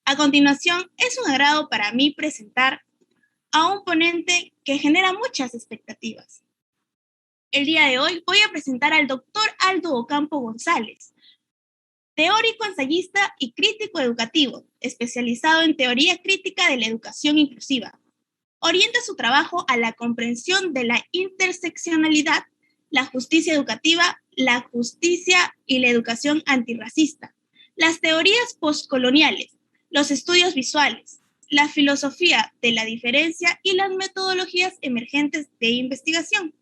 A continuación, es un agrado para mí presentar a un ponente que genera muchas expectativas. El día de hoy voy a presentar al doctor Aldo Ocampo González, teórico, ensayista y crítico educativo, especializado en teoría crítica de la educación inclusiva. Orienta su trabajo a la comprensión de la interseccionalidad, la justicia educativa, la justicia y la educación antirracista, las teorías postcoloniales, los estudios visuales, la filosofía de la diferencia y las metodologías emergentes de investigación.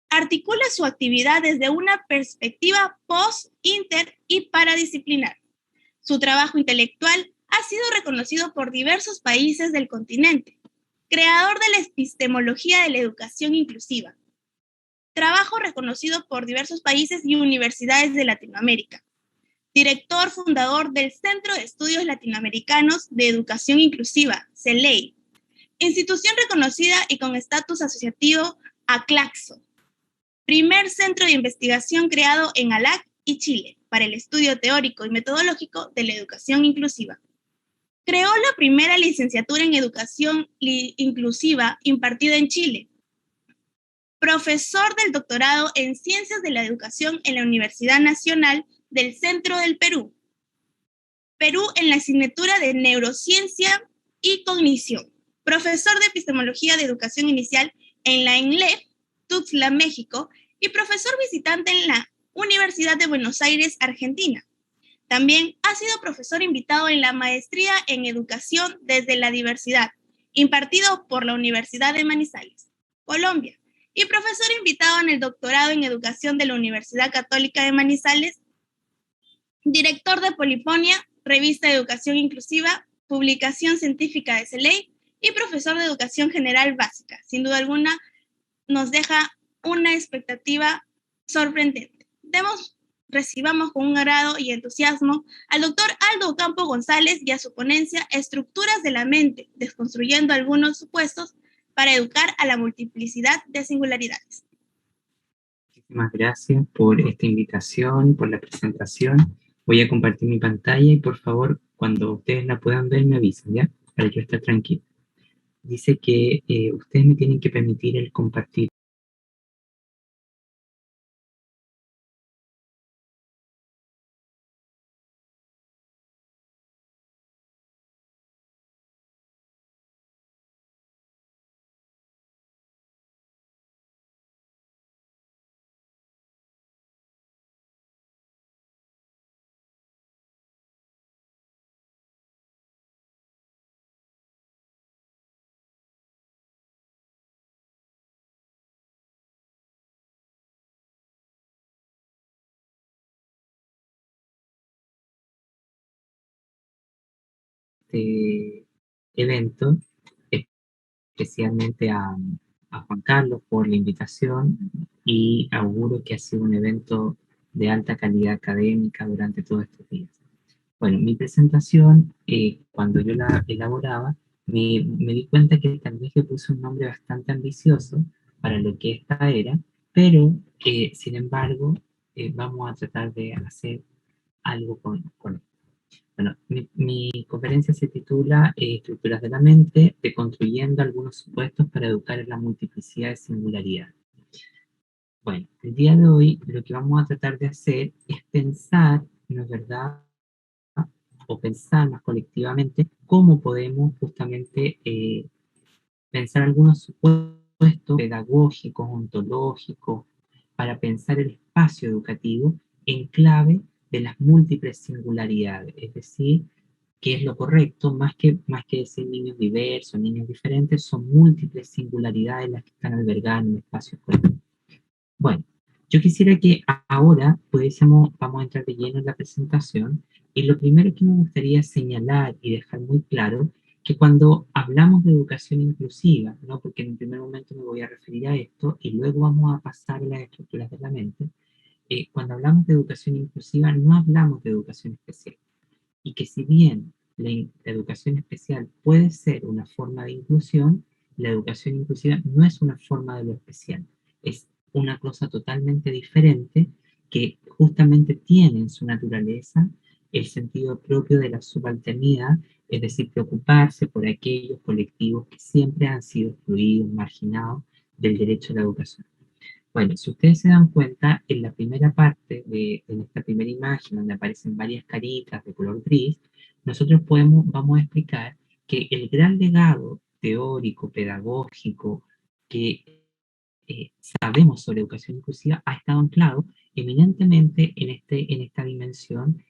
Articula su actividad desde una perspectiva post, inter y paradisciplinar. Su trabajo intelectual ha sido reconocido por diversos países del continente. Creador de la epistemología de la educación inclusiva. Trabajo reconocido por diversos países y universidades de Latinoamérica. Director fundador del Centro de Estudios Latinoamericanos de Educación Inclusiva, CELEI. Institución reconocida y con estatus asociativo a CLACSO. Primer centro de investigación creado en ALAC y Chile para el estudio teórico y metodológico de la educación inclusiva. Creó la primera licenciatura en educación inclusiva impartida en Chile. Profesor del doctorado en Ciencias de la Educación en la Universidad Nacional del Centro del Perú. Perú en la asignatura de Neurociencia y Cognición. Profesor de Epistemología de Educación Inicial en la ENLEP, Tuxtla, México, y profesor visitante en la Universidad de Buenos Aires, Argentina. También ha sido profesor invitado en la Maestría en Educación desde la Diversidad, impartido por la Universidad de Manizales, Colombia, y profesor invitado en el Doctorado en Educación de la Universidad Católica de Manizales, director de Polifonia, Revista de Educación Inclusiva, Publicación Científica de CELEI, y profesor de Educación General Básica. Sin duda alguna, nos deja una expectativa sorprendente. Recibamos con un agrado y entusiasmo al doctor Aldo Ocampo González y a su ponencia Estructuras de la mente, desconstruyendo algunos supuestos para educar a la multiplicidad de singularidades. Muchísimas gracias por esta invitación, por la presentación. Voy a compartir mi pantalla y por favor, cuando ustedes la puedan ver, me avisan, ¿ya? Para yo estar tranquilo. Dice que ustedes me tienen que permitir el compartir. Este evento, especialmente a Juan Carlos por la invitación y auguro que ha sido un evento de alta calidad académica durante todos estos días. Bueno, mi presentación, cuando yo la elaboraba, me di cuenta que tal vez le puse un nombre bastante ambicioso para lo que esta era, pero sin embargo vamos a tratar de hacer algo con esto. Bueno, mi conferencia se titula Estructuras de la mente, deconstruyendo algunos supuestos para educar en la multiplicidad de singularidad. Bueno, el día de hoy lo que vamos a tratar de hacer es pensar, ¿no es verdad?, o pensar más colectivamente cómo podemos justamente pensar algunos supuestos pedagógicos, ontológicos, para pensar el espacio educativo en clave de las múltiples singularidades, es decir, qué es lo correcto, más que decir niños diversos, niños diferentes, son múltiples singularidades las que están albergadas en el espacio escolar. Bueno, yo quisiera que ahora vamos a entrar de lleno en la presentación, y lo primero que me gustaría señalar y dejar muy claro, que cuando hablamos de educación inclusiva, ¿no?, porque en un primer momento me voy a referir a esto y luego vamos a pasar a las estructuras de la mente, cuando hablamos de educación inclusiva no hablamos de educación especial, y que si bien la educación especial puede ser una forma de inclusión, la educación inclusiva no es una forma de lo especial, es una cosa totalmente diferente que justamente tiene en su naturaleza el sentido propio de la subalternidad, es decir, preocuparse por aquellos colectivos que siempre han sido excluidos, marginados del derecho a la educación. Bueno, si ustedes se dan cuenta, en la primera parte, en esta primera imagen, donde aparecen varias caritas de color gris, nosotros vamos a explicar que el gran legado teórico, pedagógico, que sabemos sobre educación inclusiva ha estado anclado eminentemente en esta dimensión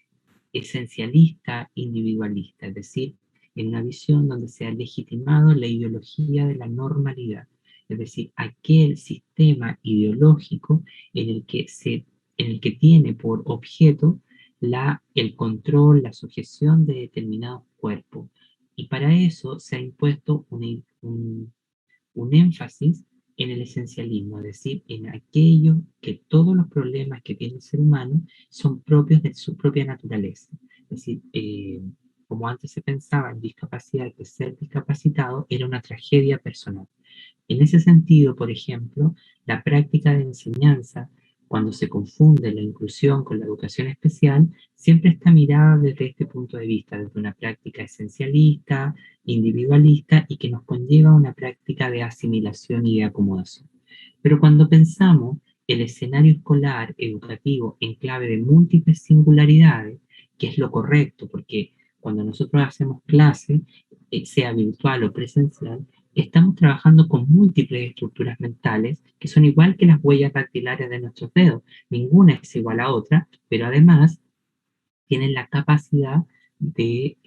esencialista, individualista, es decir, en una visión donde se ha legitimado la ideología de la normalidad, es decir, aquel sistema ideológico en el que, en el que tiene por objeto el control, la sujeción de determinados cuerpos. Y para eso se ha impuesto un énfasis en el esencialismo, es decir, en aquello que todos los problemas que tiene el ser humano son propios de su propia naturaleza. Es decir, como antes se pensaba en discapacidad, que ser discapacitado era una tragedia personal. En ese sentido, por ejemplo, la práctica de enseñanza, cuando se confunde la inclusión con la educación especial, siempre está mirada desde este punto de vista, desde una práctica esencialista, individualista y que nos conlleva a una práctica de asimilación y de acomodación. Pero cuando pensamos el escenario escolar, educativo, en clave de múltiples singularidades, que es lo correcto, porque cuando nosotros hacemos clase, sea virtual o presencial, estamos trabajando con múltiples estructuras mentales que son igual que las huellas dactilares de nuestros dedos. Ninguna es igual a otra, pero además tienen la capacidad de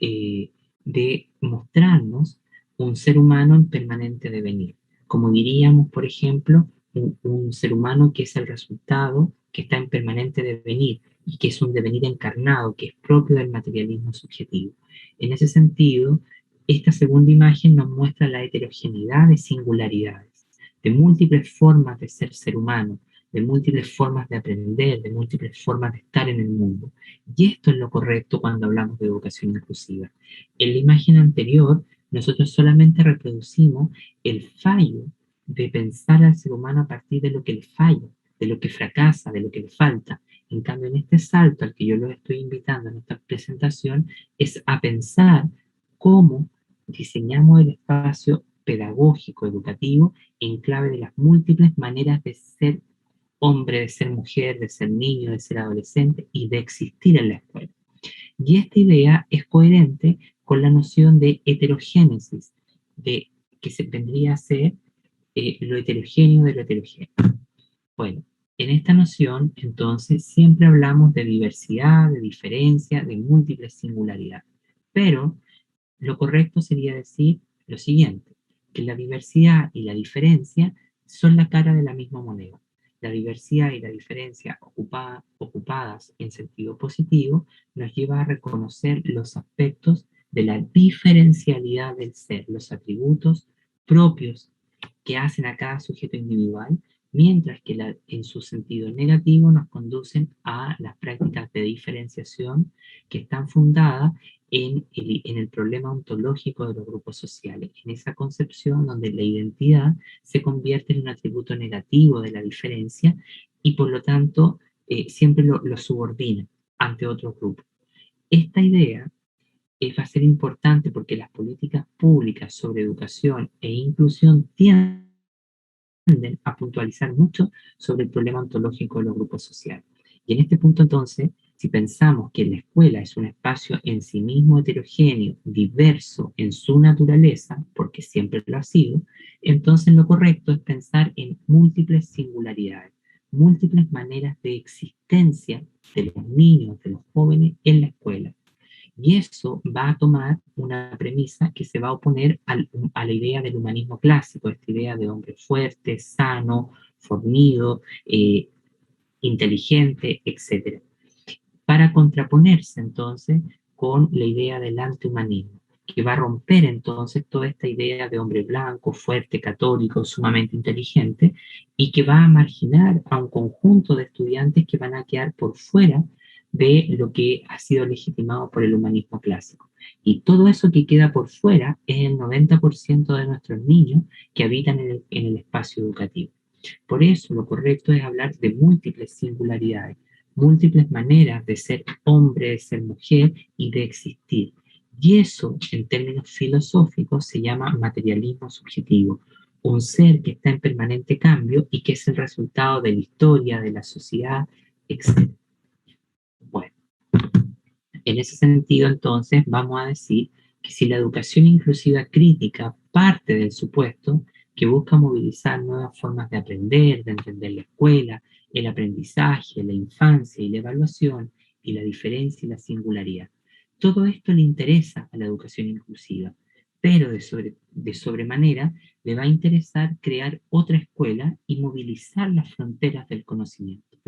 mostrarnos un ser humano en permanente devenir. Como diríamos, por ejemplo, un ser humano que es el resultado, que está en permanente devenir y que es un devenir encarnado, que es propio del materialismo subjetivo. En ese sentido, esta segunda imagen nos muestra la heterogeneidad de singularidades, de múltiples formas de ser humano, de múltiples formas de aprender, de múltiples formas de estar en el mundo. Y esto es lo correcto cuando hablamos de educación inclusiva. En la imagen anterior, nosotros solamente reproducimos el fallo de pensar al ser humano a partir de lo que le falla, de lo que fracasa, de lo que le falta. En cambio, en este salto al que yo los estoy invitando en esta presentación, es a pensar cómo diseñamos el espacio pedagógico, educativo, en clave de las múltiples maneras de ser hombre, de ser mujer, de ser niño, de ser adolescente y de existir en la escuela. Y esta idea es coherente con la noción de heterogénesis, de que se vendría a ser lo heterogéneo de lo heterogéneo. Bueno, en esta noción, entonces, siempre hablamos de diversidad, de diferencia, de múltiples singularidades. Pero lo correcto sería decir lo siguiente, que la diversidad y la diferencia son la cara de la misma moneda. La diversidad y la diferencia ocupadas en sentido positivo nos lleva a reconocer los aspectos de la diferencialidad del ser, los atributos propios que hacen a cada sujeto individual, mientras que en su sentido negativo nos conducen a las prácticas de diferenciación que están fundadas en el problema ontológico de los grupos sociales, en esa concepción donde la identidad se convierte en un atributo negativo de la diferencia y por lo tanto siempre lo subordina ante otros grupos. Esta idea va a ser importante porque las políticas públicas sobre educación e inclusión tienden a puntualizar mucho sobre el problema ontológico de los grupos sociales. Y en este punto entonces, si pensamos que la escuela es un espacio en sí mismo heterogéneo, diverso en su naturaleza, porque siempre lo ha sido, entonces lo correcto es pensar en múltiples singularidades, múltiples maneras de existencia de los niños, de los jóvenes en la escuela. Y eso va a tomar una premisa que se va a oponer a la idea del humanismo clásico, esta idea de hombre fuerte, sano, fornido, inteligente, etc. Para contraponerse entonces con la idea del antihumanismo, que va a romper entonces toda esta idea de hombre blanco, fuerte, católico, sumamente inteligente, y que va a marginar a un conjunto de estudiantes que van a quedar por fuera de lo que ha sido legitimado por el humanismo clásico. Y todo eso que queda por fuera es el 90% de nuestros niños que habitan en el espacio educativo. Por eso lo correcto es hablar de múltiples singularidades, múltiples maneras de ser hombre, de ser mujer y de existir. Y eso, en términos filosóficos, se llama materialismo subjetivo, un ser que está en permanente cambio y que es el resultado de la historia, de la sociedad, etc. Bueno, en ese sentido, entonces, vamos a decir que si la educación inclusiva crítica parte del supuesto que busca movilizar nuevas formas de aprender, de entender la escuela, el aprendizaje, la infancia y la evaluación, y la diferencia y la singularidad. Todo esto le interesa a la educación inclusiva, pero de sobremanera le va a interesar crear otra escuela y movilizar las fronteras del conocimiento.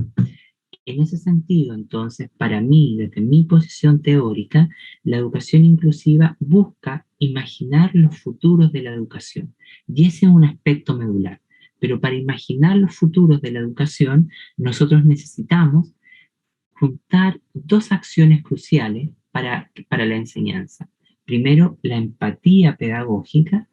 En ese sentido, entonces, para mí, desde mi posición teórica, la educación inclusiva busca imaginar los futuros de la educación. Y ese es un aspecto medular. Pero para imaginar los futuros de la educación, nosotros necesitamos juntar dos acciones cruciales para la enseñanza. Primero, la empatía pedagógica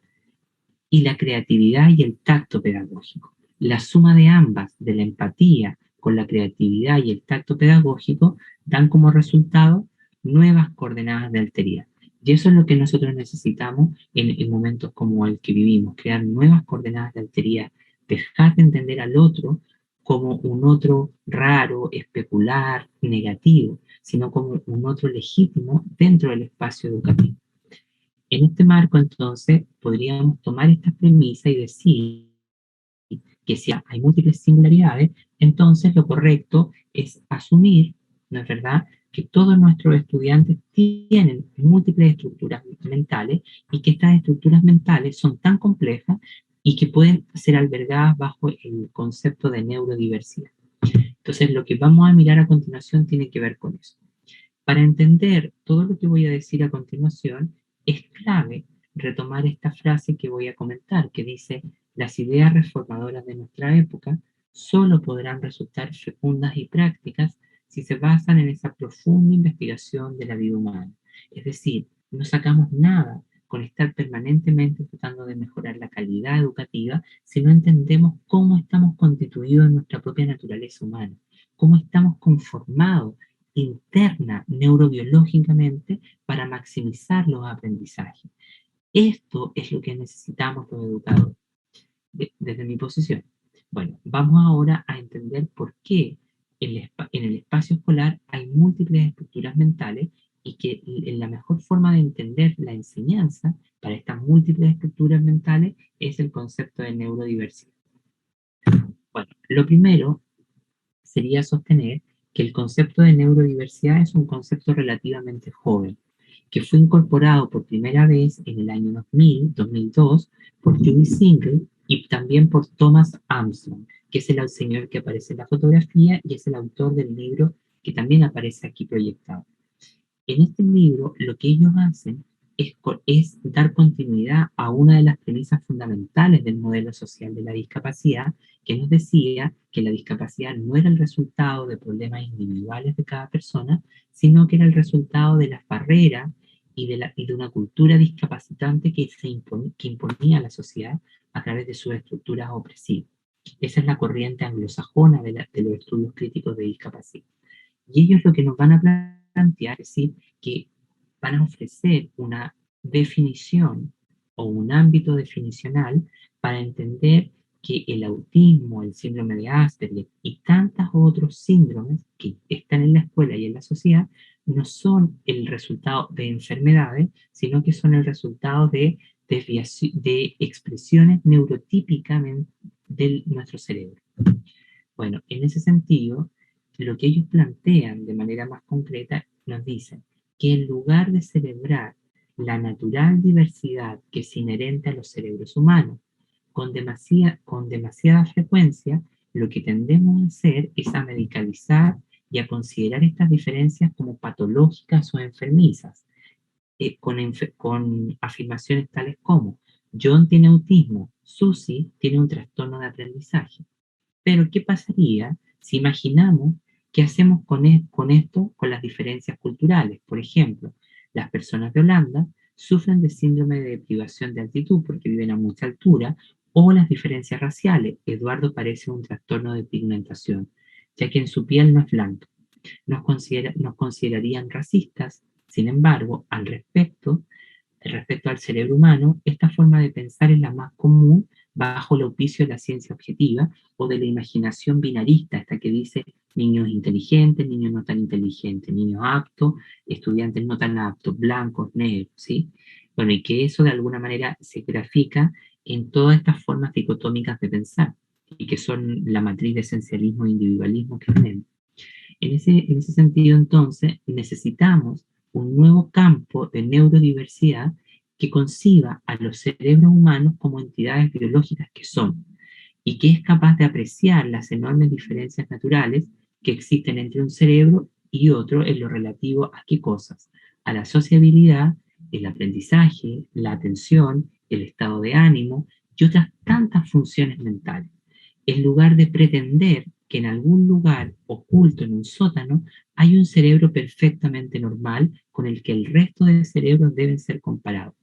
y la creatividad y el tacto pedagógico. La suma de ambas, de la empatía con la creatividad y el tacto pedagógico, dan como resultado nuevas coordenadas de alteridad. Y eso es lo que nosotros necesitamos en momentos como el que vivimos, crear nuevas coordenadas de alteridad, dejar de entender al otro como un otro raro, especular, negativo, sino como un otro legítimo dentro del espacio educativo. En este marco, entonces, podríamos tomar esta premisa y decir que si hay múltiples singularidades, entonces lo correcto es asumir, ¿no es verdad?, que todos nuestros estudiantes tienen múltiples estructuras mentales y que estas estructuras mentales son tan complejas y que pueden ser albergadas bajo el concepto de neurodiversidad. Entonces, lo que vamos a mirar a continuación tiene que ver con eso. Para entender todo lo que voy a decir a continuación, es clave retomar esta frase que voy a comentar, que dice: las ideas reformadoras de nuestra época solo podrán resultar fecundas y prácticas si se basan en esa profunda investigación de la vida humana. Es decir, no sacamos nada con estar permanentemente tratando de mejorar la calidad educativa si no entendemos cómo estamos constituidos en nuestra propia naturaleza humana, cómo estamos conformados interna neurobiológicamente para maximizar los aprendizajes. Esto es lo que necesitamos los educadores, desde mi posición. Bueno, vamos ahora a entender por qué en el espacio escolar hay múltiples estructuras mentales y que la mejor forma de entender la enseñanza para estas múltiples estructuras mentales es el concepto de neurodiversidad. Bueno, lo primero sería sostener que el concepto de neurodiversidad es un concepto relativamente joven, que fue incorporado por primera vez en el año 2002 por Judy Single y también por Thomas Armstrong, que es el señor que aparece en la fotografía y es el autor del libro que también aparece aquí proyectado. En este libro lo que ellos hacen es dar continuidad a una de las premisas fundamentales del modelo social de la discapacidad, que nos decía que la discapacidad no era el resultado de problemas individuales de cada persona, sino que era el resultado de las barreras y de una cultura discapacitante que imponía a la sociedad a través de sus estructuras opresivas. Esa es la corriente anglosajona de los estudios críticos de discapacidad. Y ellos lo que nos van a plantear es decir, que van a ofrecer una definición o un ámbito definicional para entender que el autismo, el síndrome de Asperger y tantos otros síndromes que están en la escuela y en la sociedad no son el resultado de enfermedades, sino que son el resultado de expresiones neurotípicas de nuestro cerebro. Bueno, en ese sentido, lo que ellos plantean de manera más concreta nos dicen que en lugar de celebrar la natural diversidad que es inherente a los cerebros humanos, con demasiada frecuencia, lo que tendemos a hacer es a medicalizar y a considerar estas diferencias como patológicas o enfermizas, con afirmaciones tales como: John tiene autismo, Susie tiene un trastorno de aprendizaje. Pero, ¿qué pasaría si imaginamos qué hacemos con esto, con las diferencias culturales? Por ejemplo, las personas de Holanda sufren de síndrome de privación de altitud porque viven a mucha altura, o las diferencias raciales. Eduardo padece un trastorno de pigmentación, ya que en su piel no es blanca. Nos considerarían racistas Sin embargo, respecto al cerebro humano, esta forma de pensar es la más común bajo el auspicio de la ciencia objetiva o de la imaginación binarista, esta que dice niños inteligentes, niños no tan inteligentes, niños aptos, estudiantes no tan aptos, blancos, negros, ¿sí? Bueno, y que eso de alguna manera se grafica en todas estas formas dicotómicas de pensar, y que son la matriz de esencialismo e individualismo que tenemos. En ese sentido, entonces, necesitamos un nuevo campo de neurodiversidad que conciba a los cerebros humanos como entidades biológicas que son, y que es capaz de apreciar las enormes diferencias naturales que existen entre un cerebro y otro en lo relativo a qué cosas, a la sociabilidad, el aprendizaje, la atención, el estado de ánimo y otras tantas funciones mentales, en lugar de pretender que en algún lugar oculto en un sótano hay un cerebro perfectamente normal con el que el resto de cerebros deben ser comparados.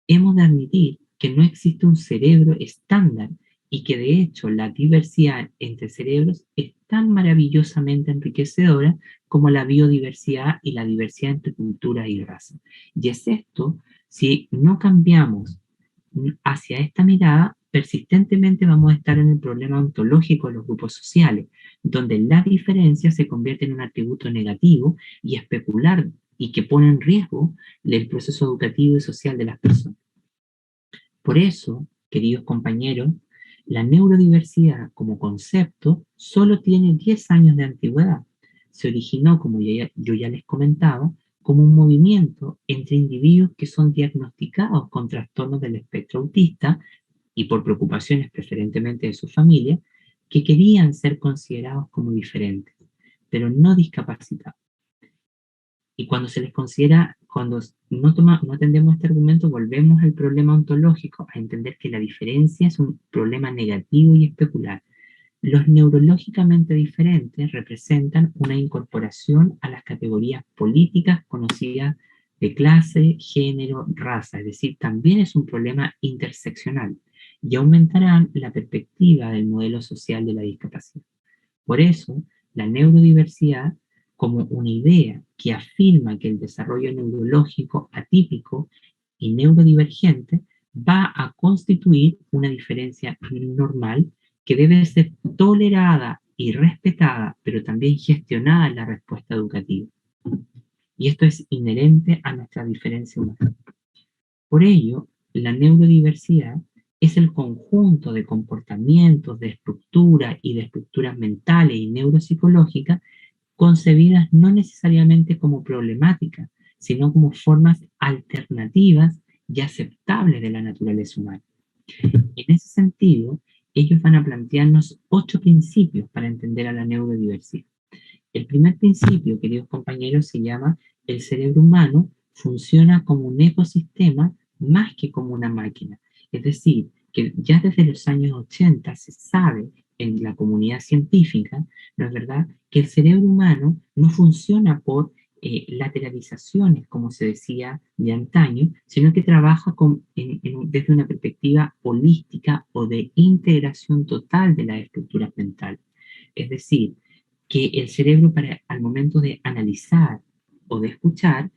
Hemos de admitir que no existe un cerebro estándar y que de hecho la diversidad entre cerebros es tan maravillosamente enriquecedora como la biodiversidad y la diversidad entre culturas y razas. Y es esto, si no cambiamos hacia esta mirada, persistentemente vamos a estar en el problema ontológico de los grupos sociales, donde la diferencia se convierte en un atributo negativo y especular y que pone en riesgo el proceso educativo y social de las personas. Por eso, queridos compañeros, la neurodiversidad como concepto solo tiene 10 años de antigüedad. Se originó, como yo ya les comentaba, como un movimiento entre individuos que son diagnosticados con trastornos del espectro autista y por preocupaciones preferentemente de su familia, que querían ser considerados como diferentes, pero no discapacitados. Y cuando se les considera, cuando no atendemos este argumento, volvemos al problema ontológico, a entender que la diferencia es un problema negativo y especular. Los neurológicamente diferentes representan una incorporación a las categorías políticas conocidas de clase, género, raza, es decir, también es un problema interseccional y aumentarán la perspectiva del modelo social de la discapacidad. Por eso, la neurodiversidad, como una idea que afirma que el desarrollo neurológico atípico y neurodivergente va a constituir una diferencia normal que debe ser tolerada y respetada, pero también gestionada en la respuesta educativa. Y esto es inherente a nuestra diferencia humana. Por ello, la neurodiversidad es el conjunto de comportamientos, de estructuras y de estructuras mentales y neuropsicológicas concebidas no necesariamente como problemáticas, sino como formas alternativas y aceptables de la naturaleza humana. En ese sentido, ellos van a plantearnos 8 principios para entender a la neurodiversidad. El primer principio, queridos compañeros, se llama: el cerebro humano funciona como un ecosistema más que como una máquina. Es decir, que ya desde los años 80 se sabe en la comunidad científica, ¿no es verdad?, que el cerebro humano no funciona por lateralizaciones, como se decía de antaño, sino que trabaja desde una perspectiva holística o de integración total de las estructuras mentales. Es decir, que el cerebro al momento de analizar o de escuchar,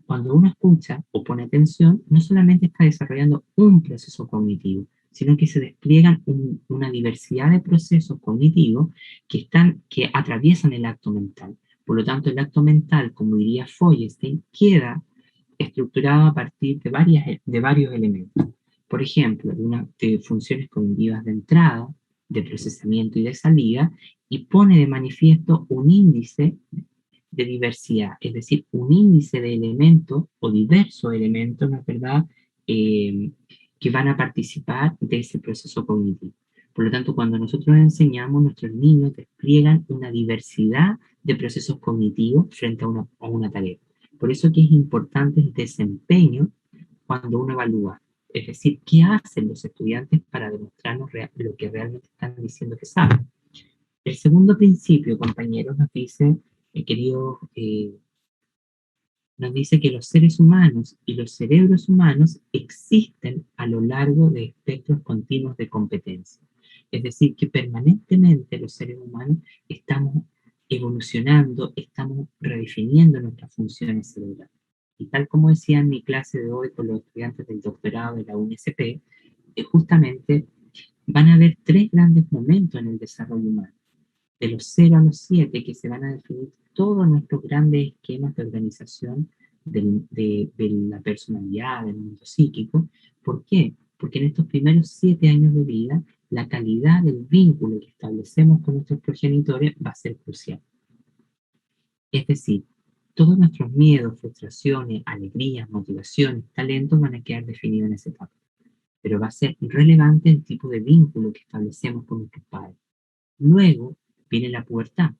cuando uno escucha o pone atención, no solamente está desarrollando un proceso cognitivo, sino que se despliegan una diversidad de procesos cognitivos que atraviesan el acto mental. Por lo tanto, el acto mental, como diría Feuerstein, queda estructurado a partir de varios elementos. Por ejemplo, de funciones cognitivas de entrada, de procesamiento y de salida, y pone de manifiesto un índice de diversidad, es decir, un índice de elementos o diversos elementos, ¿no es verdad?, que van a participar de ese proceso cognitivo. Por lo tanto, cuando nosotros enseñamos, nuestros niños despliegan una diversidad de procesos cognitivos frente a una tarea. Por eso que es importante el desempeño cuando uno evalúa. Es decir, ¿qué hacen los estudiantes para demostrarnos lo que realmente están diciendo que saben? El segundo principio, compañeros, nos dice que los seres humanos y los cerebros humanos existen a lo largo de espectros continuos de competencia. Es decir, que permanentemente los seres humanos estamos evolucionando, estamos redefiniendo nuestras funciones cerebrales. Y tal como decía en mi clase de hoy con los estudiantes del doctorado de la UNSP, justamente van a haber tres grandes momentos en el desarrollo humano. De los 0 a los 7, que se van a definir todos nuestros grandes esquemas de organización de la personalidad, del mundo psíquico. ¿Por qué? Porque en estos primeros 7 años de vida, la calidad del vínculo que establecemos con nuestros progenitores va a ser crucial. Es decir, todos nuestros miedos, frustraciones, alegrías, motivaciones, talentos van a quedar definidos en esa etapa. Pero va a ser relevante el tipo de vínculo que establecemos con nuestros padres. Luego viene la pubertad,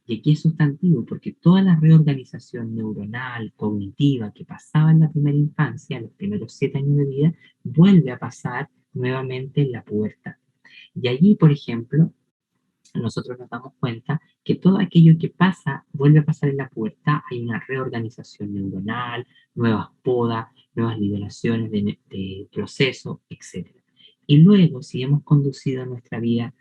y aquí es sustantivo porque toda la reorganización neuronal, cognitiva que pasaba en la primera infancia, los primeros 7 años de vida, vuelve a pasar nuevamente en la pubertad. Y allí, por ejemplo, nosotros nos damos cuenta que todo aquello que pasa, vuelve a pasar en la pubertad, hay una reorganización neuronal, nuevas podas, nuevas liberaciones de procesos, etc. Y luego, si hemos conducido nuestra vida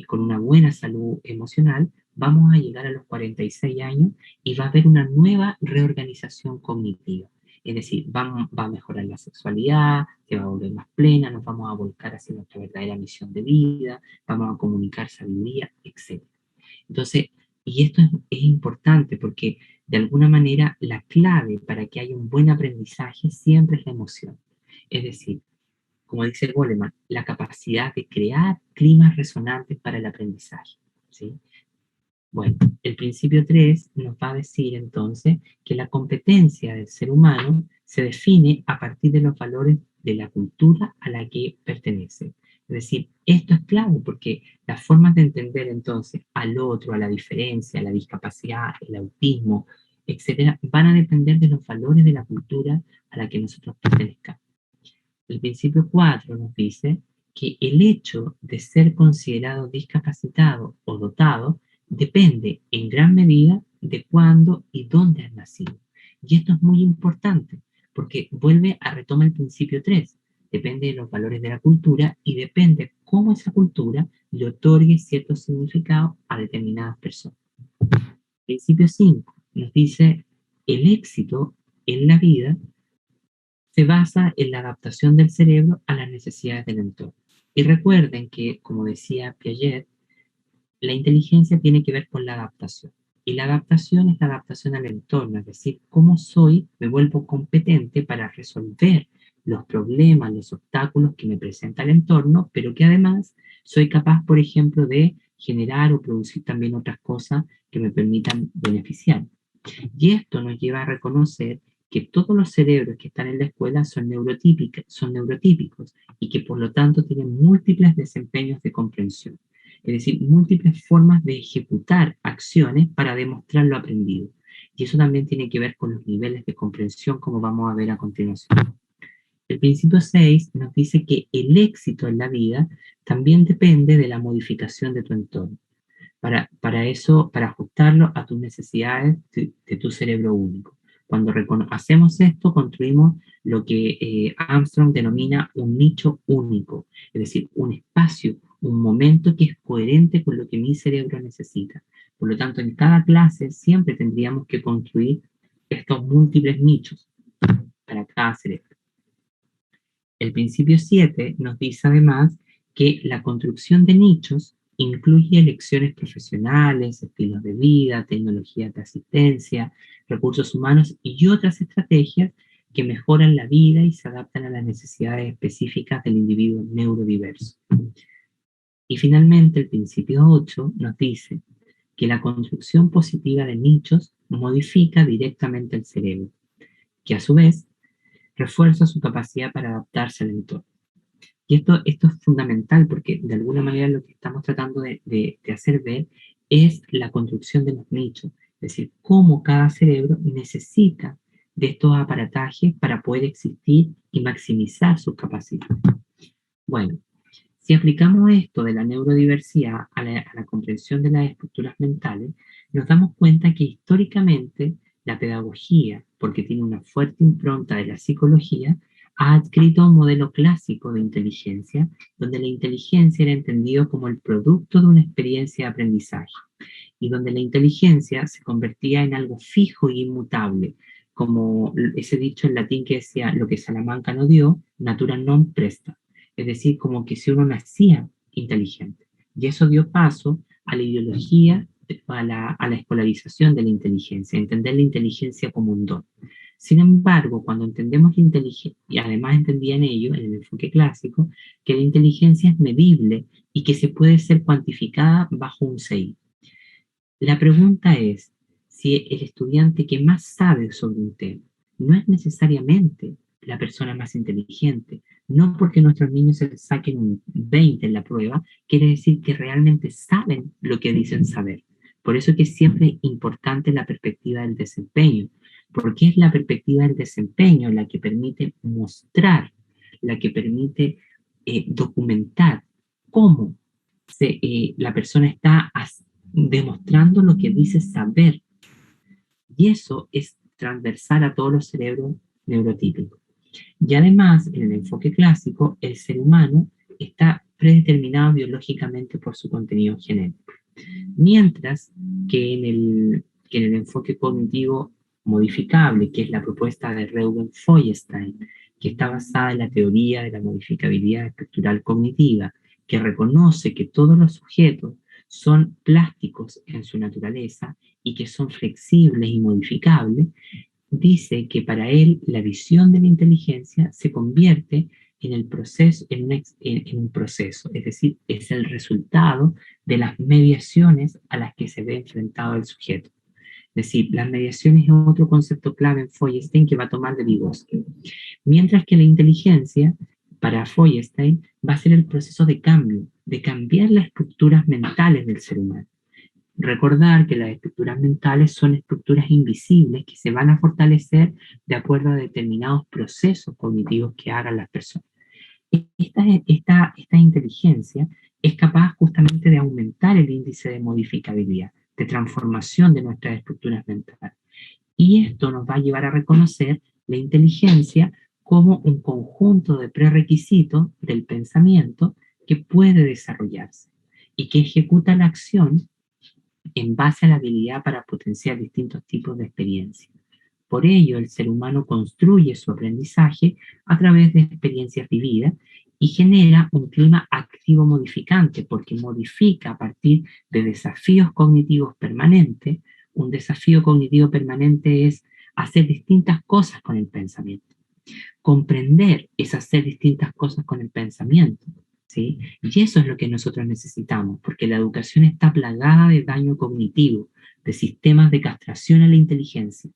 con una buena salud emocional, vamos a llegar a los 46 años y va a haber una nueva reorganización cognitiva. Es decir, va a mejorar la sexualidad, se va a volver más plena, nos vamos a volcar hacia nuestra verdadera misión de vida, vamos a comunicar sabiduría, etc. Entonces, y esto es importante porque de alguna manera la clave para que haya un buen aprendizaje siempre es la emoción. Es decir, como dice Goleman, la capacidad de crear climas resonantes para el aprendizaje, ¿sí? Bueno, el principio 3 nos va a decir entonces que la competencia del ser humano se define a partir de los valores de la cultura a la que pertenece. Es decir, esto es clave porque las formas de entender entonces al otro, a la diferencia, a la discapacidad, el autismo, etcétera, van a depender de los valores de la cultura a la que nosotros pertenezcamos. El principio 4 nos dice que el hecho de ser considerado discapacitado o dotado depende en gran medida de cuándo y dónde has nacido. Y esto es muy importante porque vuelve a retomar el principio 3. Depende de los valores de la cultura y depende cómo esa cultura le otorgue cierto significado a determinadas personas. Principio 5 nos dice el éxito en la vida se basa en la adaptación del cerebro a las necesidades del entorno. Y recuerden que, como decía Piaget, la inteligencia tiene que ver con la adaptación. Y la adaptación es la adaptación al entorno, es decir, cómo soy, me vuelvo competente para resolver los problemas, los obstáculos que me presenta el entorno, pero que además soy capaz, por ejemplo, de generar o producir también otras cosas que me permitan beneficiar. Y esto nos lleva a reconocer que todos los cerebros que están en la escuela son neurotípicos y que por lo tanto tienen múltiples desempeños de comprensión, es decir, múltiples formas de ejecutar acciones para demostrar lo aprendido. Y eso también tiene que ver con los niveles de comprensión, como vamos a ver a continuación. El principio 6 nos dice que el éxito en la vida también depende de la modificación de tu entorno. Para eso, para ajustarlo a tus necesidades de tu cerebro único. Cuando hacemos esto, construimos lo que Armstrong denomina un nicho único, es decir, un espacio, un momento que es coherente con lo que mi cerebro necesita. Por lo tanto, en cada clase siempre tendríamos que construir estos múltiples nichos para cada cerebro. El principio 7 nos dice además que la construcción de nichos incluye elecciones profesionales, estilos de vida, tecnologías de asistencia, recursos humanos y otras estrategias que mejoran la vida y se adaptan a las necesidades específicas del individuo neurodiverso. Y finalmente, el principio 8 nos dice que la construcción positiva de nichos modifica directamente el cerebro, que a su vez refuerza su capacidad para adaptarse al entorno. Y esto es fundamental porque de alguna manera lo que estamos tratando de hacer ver es la construcción de los nichos, es decir, cómo cada cerebro necesita de estos aparatajes para poder existir y maximizar sus capacidades. Bueno, si aplicamos esto de la neurodiversidad a la comprensión de las estructuras mentales, nos damos cuenta que históricamente la pedagogía, porque tiene una fuerte impronta de la psicología, ha adscrito un modelo clásico de inteligencia, donde la inteligencia era entendido como el producto de una experiencia de aprendizaje. y donde la inteligencia se convertía en algo fijo y inmutable, como ese dicho en latín que decía, lo que Salamanca no dio, natura non presta, es decir, como que si uno nacía inteligente. Y eso dio paso a la ideología, a la escolarización de la inteligencia, entender la inteligencia como un don. Sin embargo, cuando entendemos la inteligencia, y además entendían ello en el enfoque clásico, que la inteligencia es medible y que se puede ser cuantificada bajo un CI. La pregunta es si el estudiante que más sabe sobre un tema no es necesariamente la persona más inteligente. No porque nuestros niños se saquen un 20 en la prueba, quiere decir que realmente saben lo que dicen saber. Por eso que es siempre importante la perspectiva del desempeño, porque es la perspectiva del desempeño la que permite mostrar, la que permite documentar cómo la persona está demostrando lo que dice saber. Y eso es transversal a todos los cerebros neurotípicos. Y además, en el enfoque clásico, el ser humano está predeterminado biológicamente por su contenido genético. Mientras que en el enfoque cognitivo modificable, que es la propuesta de Reuben Feuerstein, que está basada en la teoría de la modificabilidad estructural cognitiva, que reconoce que todos los sujetos son plásticos en su naturaleza y que son flexibles y modificables, dice que para él la visión de la inteligencia se convierte en el proceso, en un proceso, es decir, es el resultado de las mediaciones a las que se ve enfrentado el sujeto. Es decir, las mediaciones es otro concepto clave en Feuerstein que va a tomar de Vygotsky. Mientras que la inteligencia, para Feuerstein, va a ser el proceso de cambio, de cambiar las estructuras mentales del ser humano. Recordar que las estructuras mentales son estructuras invisibles que se van a fortalecer de acuerdo a determinados procesos cognitivos que hagan las personas. Esta inteligencia es capaz justamente de aumentar el índice de modificabilidad, de transformación de nuestras estructuras mentales. Y esto nos va a llevar a reconocer la inteligencia como un conjunto de prerequisitos del pensamiento que puede desarrollarse y que ejecuta la acción en base a la habilidad para potenciar distintos tipos de experiencias. Por ello, el ser humano construye su aprendizaje a través de experiencias vividas y genera un clima activo modificante, porque modifica a partir de desafíos cognitivos permanentes. Un desafío cognitivo permanente es hacer distintas cosas con el pensamiento. Comprender es hacer distintas cosas con el pensamiento. ¿Sí? Y eso es lo que nosotros necesitamos, porque la educación está plagada de daño cognitivo, de sistemas de castración a la inteligencia.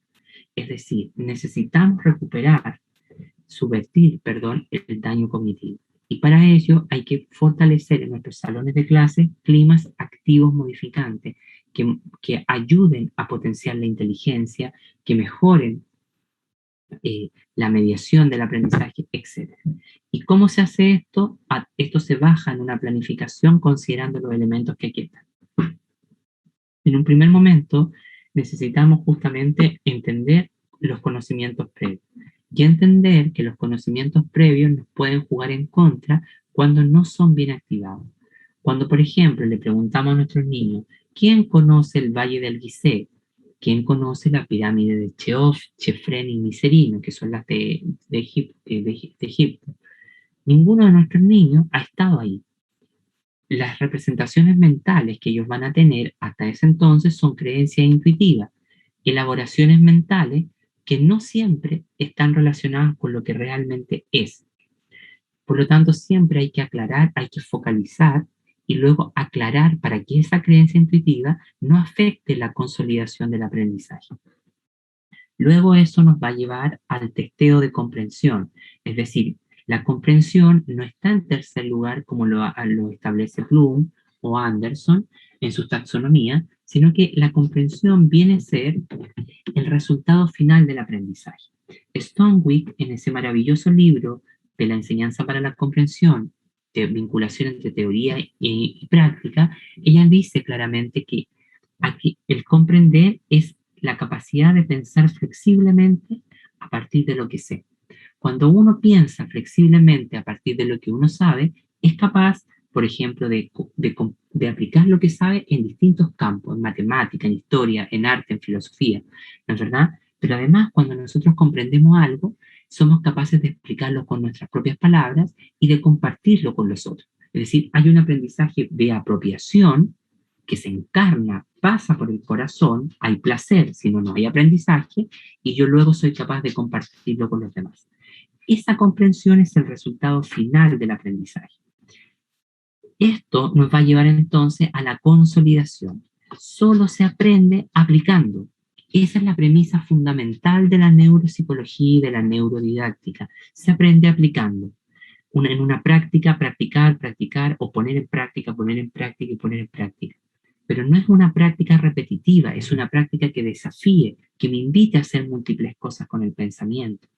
Es decir, necesitamos subvertir, el daño cognitivo. Y para ello hay que fortalecer en nuestros salones de clase climas activos modificantes que ayuden a potenciar la inteligencia, que mejoren la mediación del aprendizaje, etc. ¿Y cómo se hace esto? Esto se baja en una planificación considerando los elementos que aquí están. En un primer momento necesitamos justamente entender los conocimientos previos y entender que los conocimientos previos nos pueden jugar en contra cuando no son bien activados. Cuando, por ejemplo, le preguntamos a nuestros niños, ¿quién conoce el Valle del Gizeh? ¿Quién conoce la pirámide de Cheops, Chefren y Miserino, que son las de Egipto? Ninguno de nuestros niños ha estado ahí. Las representaciones mentales que ellos van a tener hasta ese entonces son creencias intuitivas, elaboraciones mentales que no siempre están relacionadas con lo que realmente es. Por lo tanto, siempre hay que aclarar, hay que focalizar y luego aclarar para que esa creencia intuitiva no afecte la consolidación del aprendizaje. Luego eso nos va a llevar al testeo de comprensión, es decir, la comprensión no está en tercer lugar como lo establece Bloom o Anderson en su taxonomía, sino que la comprensión viene a ser el resultado final del aprendizaje. Stonewick, en ese maravilloso libro de la enseñanza para la comprensión, de vinculación entre teoría y práctica, ella dice claramente que aquí el comprender es la capacidad de pensar flexiblemente a partir de lo que sé. Cuando uno piensa flexiblemente a partir de lo que uno sabe, es capaz por ejemplo, de aplicar lo que sabe en distintos campos, en matemática, en historia, en arte, en filosofía, ¿no es verdad? Pero además, cuando nosotros comprendemos algo, somos capaces de explicarlo con nuestras propias palabras y de compartirlo con los otros. Es decir, hay un aprendizaje de apropiación que se encarna, pasa por el corazón, hay placer, si no, no hay aprendizaje, y yo luego soy capaz de compartirlo con los demás. Esa comprensión es el resultado final del aprendizaje. Esto nos va a llevar entonces a la consolidación. Solo se aprende aplicando. Esa es la premisa fundamental de la neuropsicología y de la neurodidáctica. Se aprende aplicando. En una práctica, practicar, practicar, o poner en práctica, poner en práctica y poner en práctica. Pero no es una práctica repetitiva, es una práctica que desafíe, que me invite a hacer múltiples cosas con el pensamiento.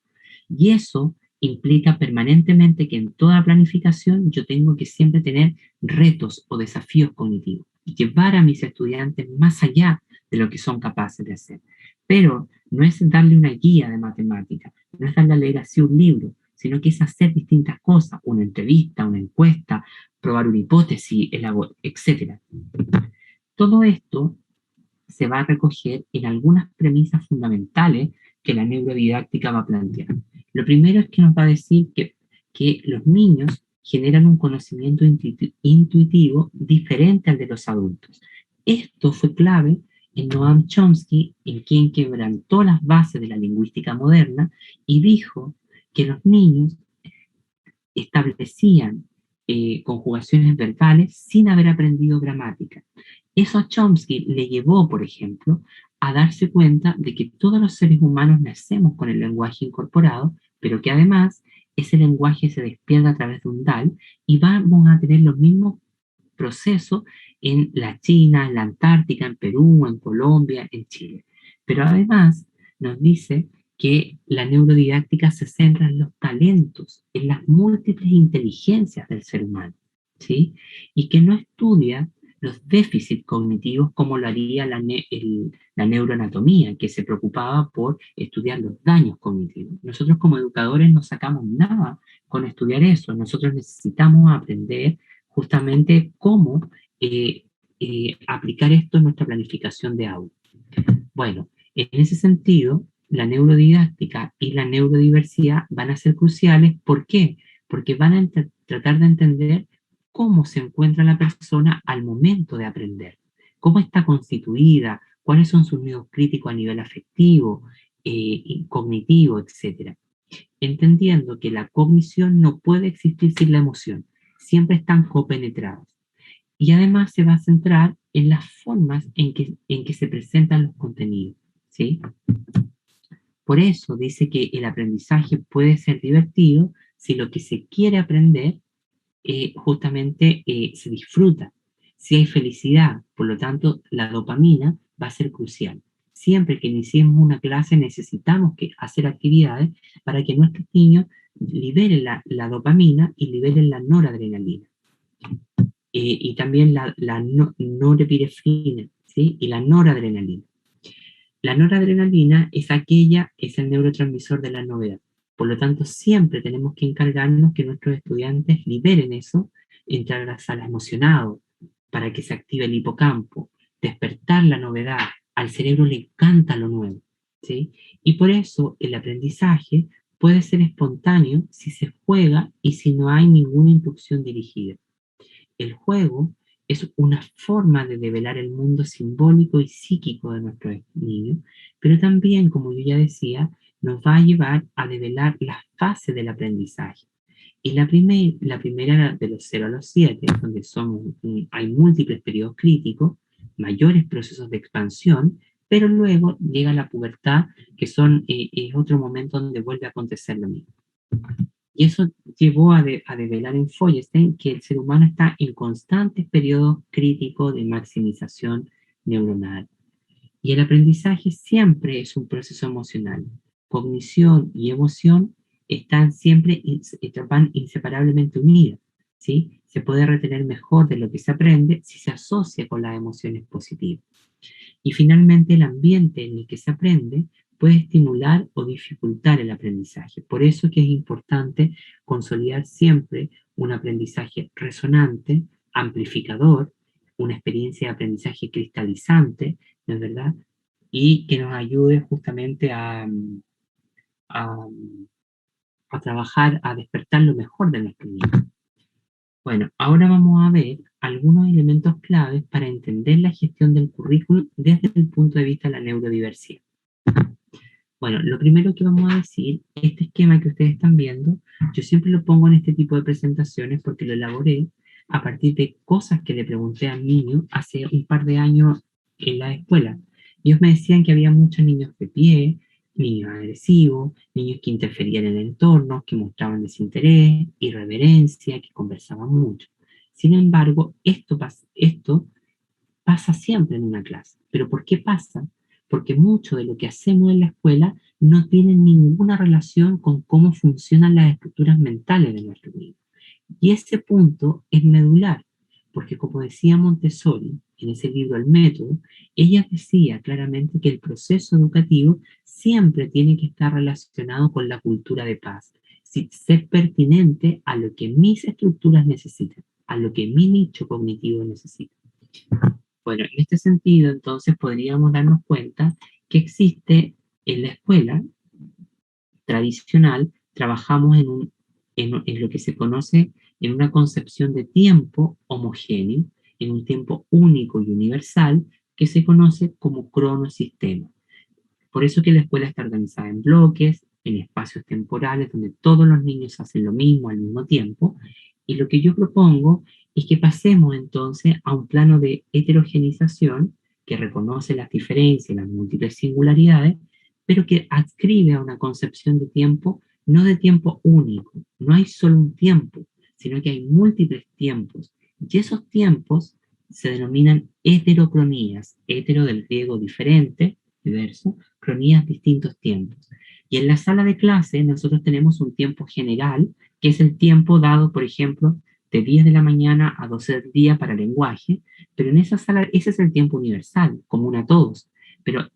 Y eso implica permanentemente que en toda planificación yo tengo que siempre tener retos o desafíos cognitivos, y llevar a mis estudiantes más allá de lo que son capaces de hacer. Pero no es darle una guía de matemática, no es darle a leer así un libro, sino que es hacer distintas cosas, una entrevista, una encuesta, probar una hipótesis, etc. Todo esto se va a recoger en algunas premisas fundamentales que la neurodidáctica va a plantear. Lo primero es que nos va a decir que los niños generan un conocimiento intuitivo diferente al de los adultos. Esto fue clave en Noam Chomsky, en quien quebrantó las bases de la lingüística moderna y dijo que los niños establecían conjugaciones verbales sin haber aprendido gramática. Eso a Chomsky le llevó, por ejemplo, a darse cuenta de que todos los seres humanos nacemos con el lenguaje incorporado, pero que además ese lenguaje se despierta a través de un DAL y vamos a tener los mismos procesos en la China, en la Antártica, en Perú, en Colombia, en Chile. Pero además nos dice que la neurodidáctica se centra en los talentos, en las múltiples inteligencias del ser humano, ¿sí? Y que no estudia los déficits cognitivos como lo haría la neuroanatomía, que se preocupaba por estudiar los daños cognitivos. Nosotros como educadores no sacamos nada con estudiar eso, nosotros necesitamos aprender justamente cómo aplicar esto en nuestra planificación de aula. Bueno, en ese sentido, la neurodidáctica y la neurodiversidad van a ser cruciales. ¿Por qué? Porque van a tratar de entender cómo se encuentra la persona al momento de aprender, cómo está constituida, cuáles son sus nudos críticos a nivel afectivo, cognitivo, etc. Entendiendo que la cognición no puede existir sin la emoción, siempre están copenetrados. Y además se va a centrar en las formas en que se presentan los contenidos, ¿sí? Por eso dice que el aprendizaje puede ser divertido si lo que se quiere aprender justamente se disfruta. Si hay felicidad, por lo tanto, la dopamina va a ser crucial. Siempre que iniciemos una clase necesitamos hacer actividades para que nuestros niños liberen la dopamina y liberen la noradrenalina. Y también la norepinefrina, ¿sí? Y la noradrenalina. La noradrenalina es el neurotransmisor de la novedad. Por lo tanto, siempre tenemos que encargarnos que nuestros estudiantes liberen eso, entrar a la sala emocionado, para que se active el hipocampo, despertar la novedad. Al cerebro le encanta lo nuevo, ¿sí? Y por eso el aprendizaje puede ser espontáneo si se juega y si no hay ninguna instrucción dirigida. El juego es una forma de develar el mundo simbólico y psíquico de nuestros niños, pero también, como yo ya decía, nos va a llevar a develar las fases del aprendizaje. Y la primera de los 0 a los 7, donde hay múltiples periodos críticos, mayores procesos de expansión, pero luego llega la pubertad, que es otro momento donde vuelve a acontecer lo mismo. Y eso llevó a develar en Feuerstein que el ser humano está en constantes periodos críticos de maximización neuronal. Y el aprendizaje siempre es un proceso emocional. Cognición y emoción van inseparablemente unidas, ¿sí? Se puede retener mejor de lo que se aprende si se asocia con las emociones positivas. Y finalmente, el ambiente en el que se aprende puede estimular o dificultar el aprendizaje. Por eso que es importante consolidar siempre un aprendizaje resonante, amplificador, una experiencia de aprendizaje cristalizante, ¿no es verdad? Y que nos ayude justamente a, a trabajar, a despertar lo mejor de nuestro niño. Bueno, ahora vamos a ver algunos elementos claves para entender la gestión del currículum desde el punto de vista de la neurodiversidad. Bueno, lo primero que vamos a decir, este esquema que ustedes están viendo, yo siempre lo pongo en este tipo de presentaciones porque lo elaboré a partir de cosas que le pregunté a niños hace un par de años en la escuela. Ellos me decían que había muchos niños de pie, niños agresivos, niños que interferían en el entorno, que mostraban desinterés, irreverencia, que conversaban mucho. Sin embargo, esto pasa siempre en una clase. ¿Pero por qué pasa? Porque mucho de lo que hacemos en la escuela no tiene ninguna relación con cómo funcionan las estructuras mentales de nuestro niño. Y ese punto es medular, porque como decía Montessori en ese libro El Método, ella decía claramente que el proceso educativo siempre tiene que estar relacionado con la cultura de paz, ser pertinente a lo que mis estructuras necesitan, a lo que mi nicho cognitivo necesita. Bueno, en este sentido, entonces podríamos darnos cuenta que existe en la escuela tradicional, trabajamos en lo que se conoce en una concepción de tiempo homogéneo, en un tiempo único y universal, que se conoce como cronosistema. Por eso que la escuela está organizada en bloques, en espacios temporales, donde todos los niños hacen lo mismo al mismo tiempo. Y lo que yo propongo es que pasemos entonces a un plano de heterogenización que reconoce las diferencias, las múltiples singularidades, pero que adscribe a una concepción de tiempo, no de tiempo único. No hay solo un tiempo, sino que hay múltiples tiempos. Y esos tiempos se denominan heterocronías, hetero del griego diferente, diverso, cronías distintos tiempos. Y en la sala de clase nosotros tenemos un tiempo general, que es el tiempo dado, por ejemplo, de 10 de la mañana a 12 del día para lenguaje, pero en esa sala ese es el tiempo universal, común a todos. Pero,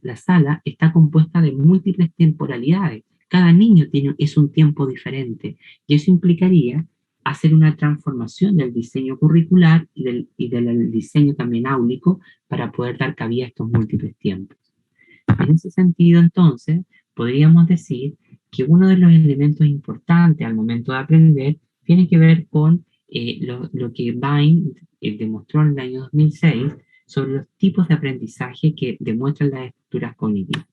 la sala está compuesta de múltiples temporalidades. Cada niño es un tiempo diferente y eso implicaría hacer una transformación del diseño curricular y del diseño también áulico para poder dar cabida a estos múltiples tiempos. En ese sentido, entonces, podríamos decir que uno de los elementos importantes al momento de aprender tiene que ver con lo que Vine demostró en el año 2006 sobre los tipos de aprendizaje que demuestran las estructuras cognitivas.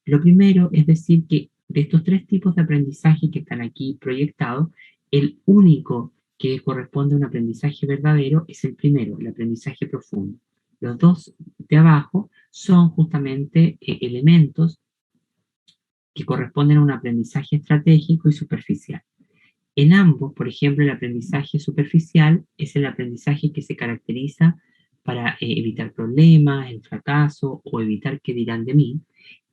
Lo primero es decir que de estos tres tipos de aprendizaje que están aquí proyectados, el único que corresponde a un aprendizaje verdadero es el primero, el aprendizaje profundo. Los dos de abajo son justamente elementos que corresponden a un aprendizaje estratégico y superficial. En ambos, por ejemplo, el aprendizaje superficial es el aprendizaje que se caracteriza para evitar problemas, el fracaso o evitar qué dirán de mí.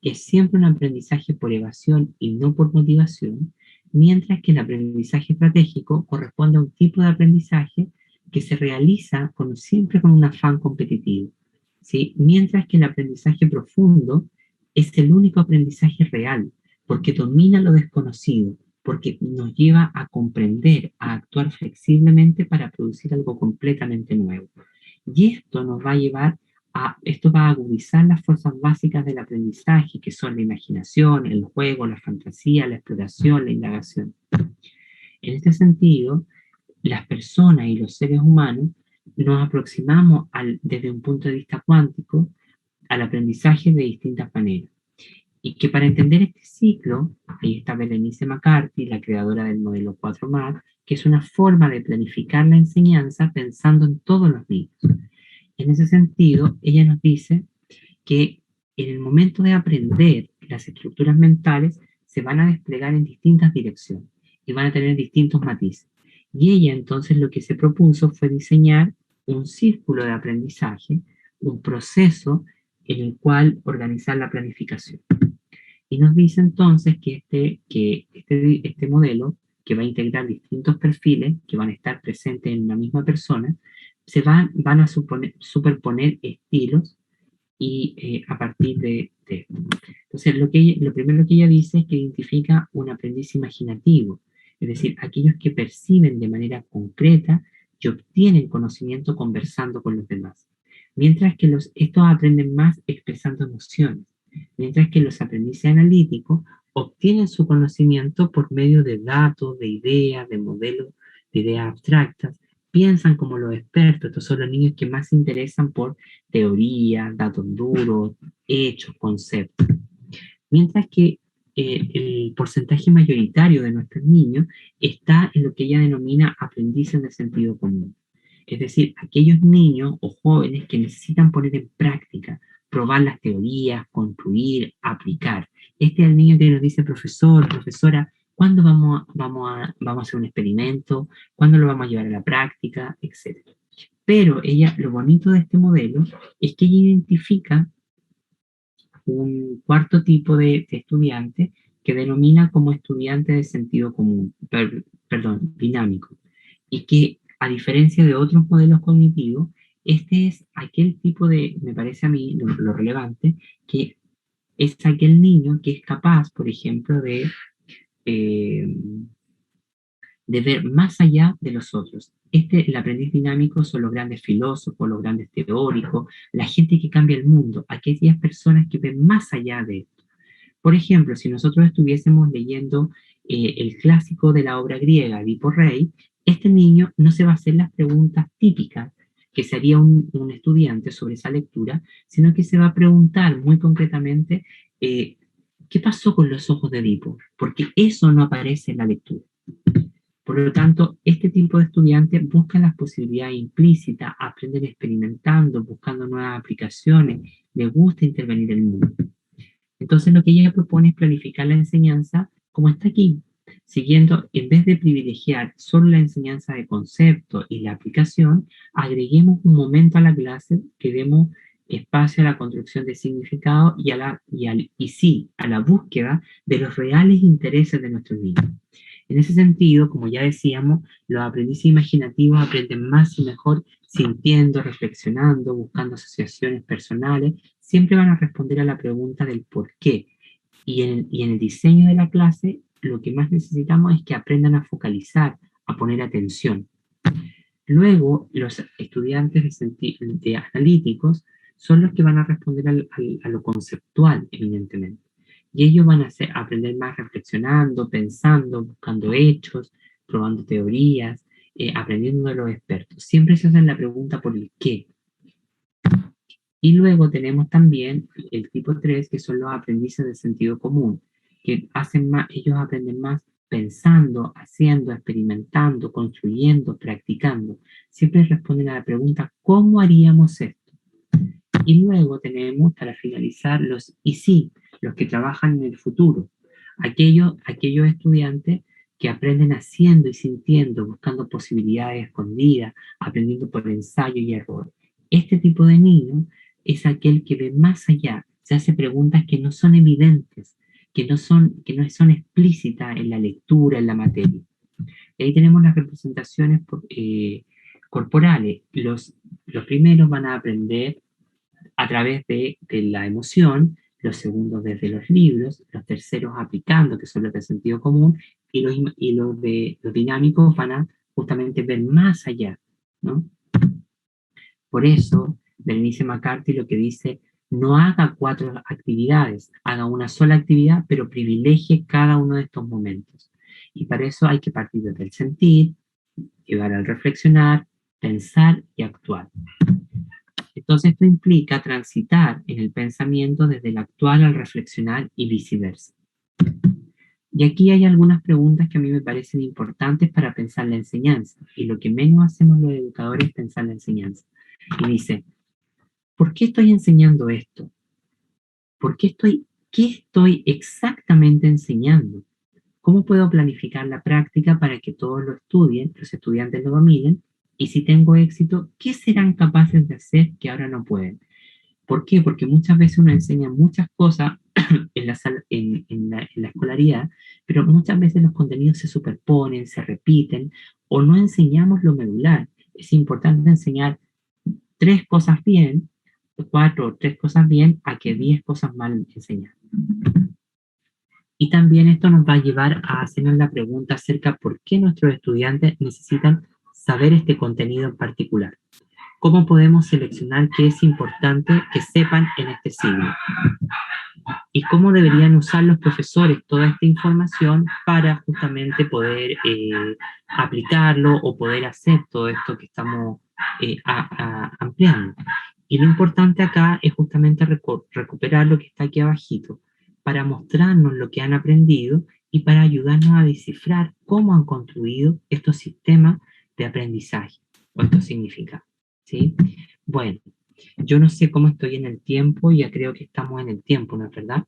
Es siempre un aprendizaje por evasión y no por motivación, mientras que el aprendizaje estratégico corresponde a un tipo de aprendizaje que se realiza siempre con un afán competitivo, ¿sí? Mientras que el aprendizaje profundo es el único aprendizaje real, porque domina lo desconocido, porque nos lleva a comprender, a actuar flexiblemente para producir algo completamente nuevo. Y esto nos va a llevar esto va a agudizar las fuerzas básicas del aprendizaje, que son la imaginación, el juego, la fantasía, la exploración, la indagación. En este sentido, las personas y los seres humanos nos aproximamos desde un punto de vista cuántico al aprendizaje de distintas maneras. Y que para entender este ciclo, ahí está Berenice McCarthy, la creadora del modelo 4MAT, que es una forma de planificar la enseñanza pensando en todos los niños. En ese sentido, ella nos dice que en el momento de aprender, las estructuras mentales se van a desplegar en distintas direcciones y van a tener distintos matices. Y ella entonces lo que se propuso fue diseñar un círculo de aprendizaje, un proceso en el cual organizar la planificación. Y nos dice entonces que este modelo, que va a integrar distintos perfiles que van a estar presentes en una misma persona, van a superponer estilos y a partir de esto. Entonces, lo primero que ella dice es que identifica un aprendiz imaginativo, es decir, aquellos que perciben de manera concreta y obtienen conocimiento conversando con los demás. Mientras que estos aprenden más expresando emociones, mientras que los aprendices analíticos obtienen su conocimiento por medio de datos, de ideas, de modelos, de ideas abstractas, piensan como los expertos. Estos son los niños que más se interesan por teorías, datos duros, hechos, conceptos. Mientras que el porcentaje mayoritario de nuestros niños está en lo que ella denomina aprendices de sentido común. Es decir, aquellos niños o jóvenes que necesitan poner en práctica, probar las teorías, construir, aplicar. Este es el niño que nos dice, profesor, profesora, ¿cuándo vamos a hacer un experimento? ¿Cuándo lo vamos a llevar a la práctica? Etcétera. Pero lo bonito de este modelo es que ella identifica un cuarto tipo de estudiante que denomina como estudiante de sentido común, perdón, dinámico, y que a diferencia de otros modelos cognitivos, este es aquel tipo de, me parece a mí lo relevante, que es aquel niño que es capaz, por ejemplo, eh, de ver más allá de los otros. El aprendiz dinámico son los grandes filósofos, los grandes teóricos, la gente que cambia el mundo, aquellas personas que ven más allá de esto. Por ejemplo, si nosotros estuviésemos leyendo el clásico de la obra griega, Edipo Rey, este niño no se va a hacer las preguntas típicas que se haría un estudiante sobre esa lectura, sino que se va a preguntar muy concretamente qué pasó con los ojos de Edipo, porque eso no aparece en la lectura. Por lo tanto, este tipo de estudiantes buscan las posibilidades implícitas, aprenden experimentando, buscando nuevas aplicaciones, les gusta intervenir en el mundo. Entonces, lo que ella propone es planificar la enseñanza como está aquí, siguiendo, en vez de privilegiar solo la enseñanza de concepto y la aplicación, agreguemos un momento a la clase que demos espacio a la construcción de significado y a la búsqueda de los reales intereses de nuestros niños. En ese sentido, como ya decíamos, los aprendices imaginativos aprenden más y mejor sintiendo, reflexionando, buscando asociaciones personales, siempre van a responder a la pregunta del por qué. Y en el diseño de la clase, lo que más necesitamos es que aprendan a focalizar, a poner atención. Luego, los estudiantes de analíticos son los que van a responder a lo conceptual, evidentemente. Y ellos van a aprender más reflexionando, pensando, buscando hechos, probando teorías, aprendiendo de los expertos. Siempre se hacen la pregunta por el qué. Y luego tenemos también el tipo 3, que son los aprendices de sentido común, que ellos aprenden más pensando, haciendo, experimentando, construyendo, practicando. Siempre responden a la pregunta, ¿cómo haríamos esto? Y luego tenemos, para finalizar, los y sí, los que trabajan en el futuro. Aquellos estudiantes que aprenden haciendo y sintiendo, buscando posibilidades escondidas, aprendiendo por ensayo y error. Este tipo de niño es aquel que ve más allá, se hace preguntas que no son evidentes, que no son explícitas en la lectura, en la materia. Y ahí tenemos las representaciones corporales. Los primeros van a aprender a través de la emoción, los segundos desde los libros, los terceros aplicando, que son los de sentido común, y los dinámicos van a justamente ver más allá, ¿no? Por eso, Berenice McCarthy lo que dice, no haga 4 actividades, haga una sola actividad, pero privilegie cada uno de estos momentos. Y para eso hay que partir desde el sentir, llegar al reflexionar, pensar y actuar. Entonces esto implica transitar en el pensamiento desde el actual al reflexionar y viceversa. Y aquí hay algunas preguntas que a mí me parecen importantes para pensar la enseñanza. Y lo que menos hacemos los educadores es pensar la enseñanza. Y dice, ¿por qué estoy enseñando esto? ¿Qué estoy exactamente enseñando? ¿Cómo puedo planificar la práctica para que todos lo estudien, los estudiantes lo dominen? Y si tengo éxito, ¿qué serán capaces de hacer que ahora no pueden? ¿Por qué? Porque muchas veces uno enseña muchas cosas en la escolaridad, pero muchas veces los contenidos se superponen, se repiten, o no enseñamos lo medular. Es importante enseñar 3 cosas bien, 4 o 3 cosas bien, a que 10 cosas mal enseñadas. Y también esto nos va a llevar a hacernos la pregunta acerca de por qué nuestros estudiantes necesitan saber este contenido en particular. ¿Cómo podemos seleccionar qué es importante que sepan en este siglo? Y cómo deberían usar los profesores toda esta información para justamente poder aplicarlo o poder hacer todo esto que estamos ampliando. Y lo importante acá es justamente recuperar lo que está aquí abajito para mostrarnos lo que han aprendido y para ayudarnos a descifrar cómo han construido estos sistemas de aprendizaje o estos significados. ¿Sí? Bueno, yo no sé cómo estoy en el tiempo, ya creo que estamos en el tiempo, ¿no es verdad?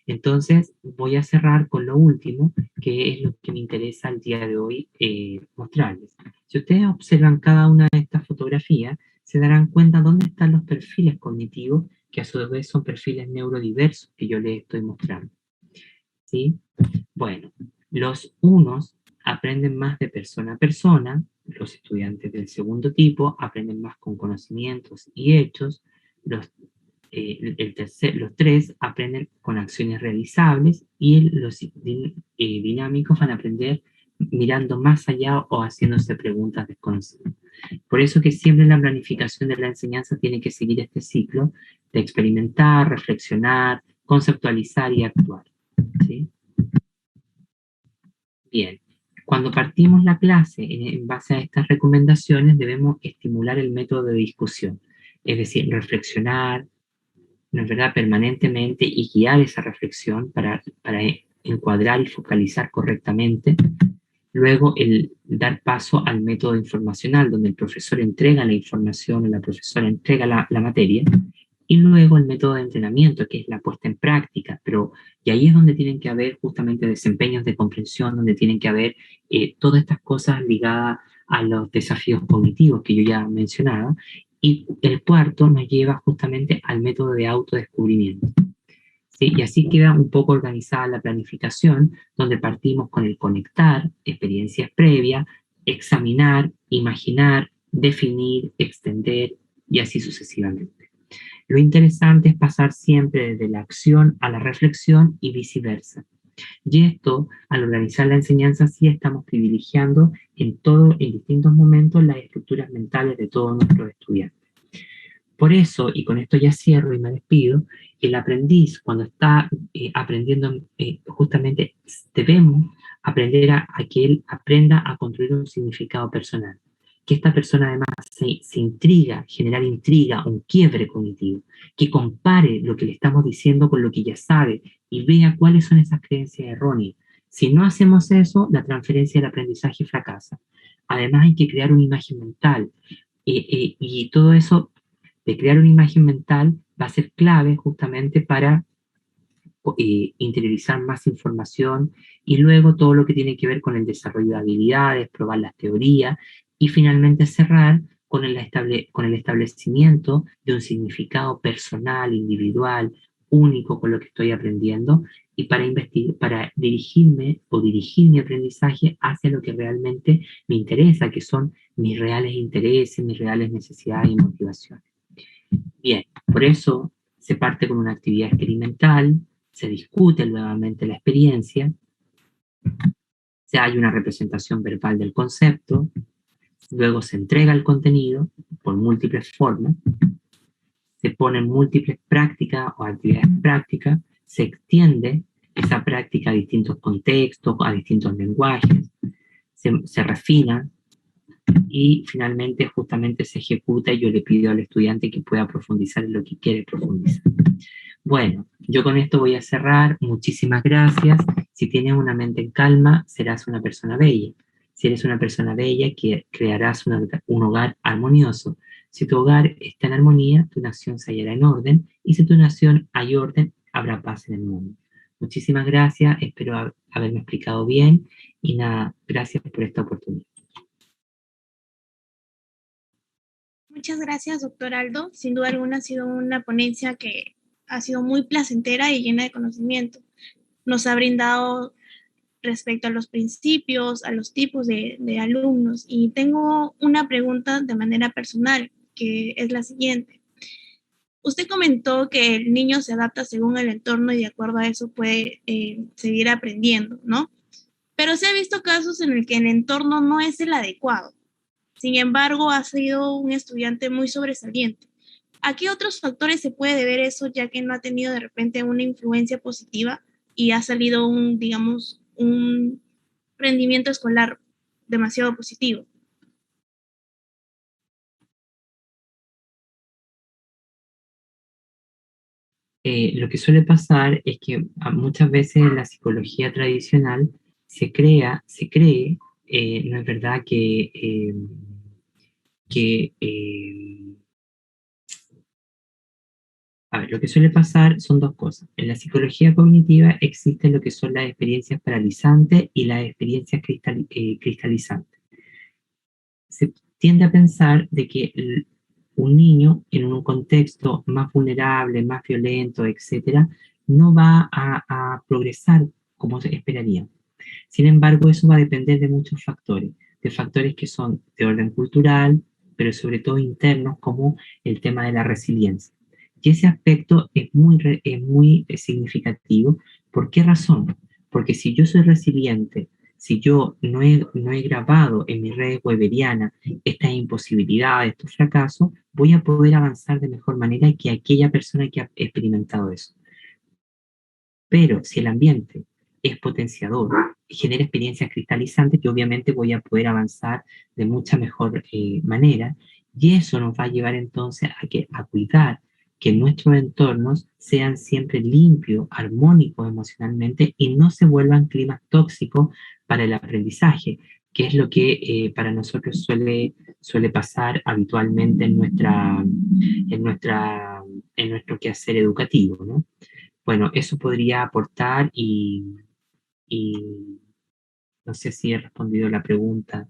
Entonces voy a cerrar con lo último, que es lo que me interesa el día de hoy mostrarles. Si ustedes observan cada una de estas fotografías, se darán cuenta dónde están los perfiles cognitivos, que a su vez son perfiles neurodiversos que yo les estoy mostrando. ¿Sí? Bueno, los unos aprenden más de persona a persona, los estudiantes del segundo tipo aprenden más con conocimientos y hechos, los los tres aprenden con acciones realizables y los dinámicos van a aprender mirando más allá o haciéndose preguntas desconocidas. Por eso que siempre la planificación de la enseñanza tiene que seguir este ciclo de experimentar, reflexionar, conceptualizar y actuar. ¿Sí? Bien, cuando partimos la clase en base a estas recomendaciones debemos estimular el método de discusión, es decir, reflexionar, ¿no es verdad?, permanentemente y guiar esa reflexión para encuadrar y focalizar correctamente. Luego, el dar paso al método informacional, donde el profesor entrega la información o la profesora entrega la materia. Y luego el método de entrenamiento, que es la puesta en práctica. Y ahí es donde tienen que haber justamente desempeños de comprensión, donde tienen que haber todas estas cosas ligadas a los desafíos cognitivos que yo ya mencionaba. Y el cuarto nos lleva justamente al método de autodescubrimiento. ¿Sí? Y así queda un poco organizada la planificación, donde partimos con el conectar, experiencias previas, examinar, imaginar, definir, extender y así sucesivamente. Lo interesante es pasar siempre desde la acción a la reflexión y viceversa. Y esto, al organizar la enseñanza, sí estamos privilegiando en distintos momentos las estructuras mentales de todos nuestros estudiantes. Por eso, y con esto ya cierro y me despido, el aprendiz cuando está aprendiendo, justamente debemos aprender a que él aprenda a construir un significado personal. Que esta persona además se intriga, generar intriga, un quiebre cognitivo, que compare lo que le estamos diciendo con lo que ya sabe y vea cuáles son esas creencias erróneas. Si no hacemos eso, la transferencia del aprendizaje fracasa. Además hay que crear una imagen mental y todo eso de crear una imagen mental va a ser clave justamente para interiorizar más información y luego todo lo que tiene que ver con el desarrollo de habilidades, probar las teorías y finalmente cerrar con con el establecimiento de un significado personal, individual, único con lo que estoy aprendiendo y para dirigirme o dirigir mi aprendizaje hacia lo que realmente me interesa, que son mis reales intereses, mis reales necesidades y motivaciones. Bien, por eso se parte con una actividad experimental, se discute nuevamente la experiencia, hay una representación verbal del concepto, luego se entrega el contenido por múltiples formas, se ponen múltiples prácticas o actividades prácticas, se extiende esa práctica a distintos contextos, a distintos lenguajes, se refina, y finalmente justamente se ejecuta y yo le pido al estudiante que pueda profundizar en lo que quiere profundizar. Bueno, yo con esto voy a cerrar. Muchísimas gracias. Si tienes una mente en calma, serás una persona bella. Si eres una persona bella, crearás un hogar armonioso. Si tu hogar está en armonía, tu nación se hallará en orden. Y si tu nación hay orden, habrá paz en el mundo. Muchísimas gracias. Espero haberme explicado bien. Y nada, gracias por esta oportunidad. Muchas gracias, doctor Aldo. Sin duda alguna ha sido una ponencia que ha sido muy placentera y llena de conocimiento. Nos ha brindado respecto a los principios, a los tipos de alumnos. Y tengo una pregunta de manera personal, que es la siguiente. Usted comentó que el niño se adapta según el entorno y de acuerdo a eso puede seguir aprendiendo, ¿no? Pero se ha visto casos en el que el entorno no es el adecuado. Sin embargo, ha sido un estudiante muy sobresaliente. ¿A qué otros factores se puede deber eso, ya que no ha tenido de repente una influencia positiva y ha salido un, digamos, un rendimiento escolar demasiado positivo? Lo que suele pasar es que muchas veces en la psicología tradicional se cree, no es verdad que a ver, lo que suele pasar son dos cosas. En la psicología cognitiva existen lo que son las experiencias paralizantes y las experiencias cristalizantes. Se tiende a pensar de que un niño en un contexto más vulnerable, más violento, etcétera, no va a progresar como se esperaría. Sin embargo, eso va a depender de factores que son de orden cultural, pero sobre todo internos, como el tema de la resiliencia. Y ese aspecto es muy significativo. ¿Por qué razón? Porque si yo soy resiliente, si yo no he grabado en mi red weberiana estas imposibilidades, estos fracasos, voy a poder avanzar de mejor manera que aquella persona que ha experimentado eso. Pero si el ambiente es potenciador y genera experiencias cristalizantes, yo obviamente voy a poder avanzar de mucha mejor manera, y eso nos va a llevar entonces a cuidar que nuestros entornos sean siempre limpios, armónicos emocionalmente y no se vuelvan climas tóxicos para el aprendizaje, que es lo que para nosotros suele pasar habitualmente en nuestro quehacer educativo, ¿no? Bueno, eso podría aportar y no sé si he respondido la pregunta.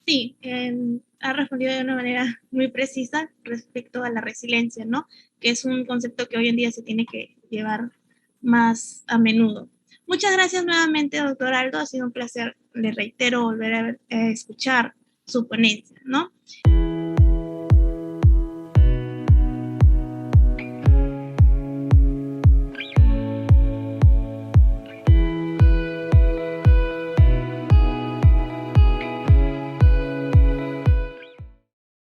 Sí, ha respondido de una manera muy precisa respecto a la resiliencia, ¿no? Que es un concepto que hoy en día se tiene que llevar más a menudo. Muchas gracias nuevamente, doctor Aldo. Ha sido un placer, le reitero, volver a escuchar su ponencia, ¿no?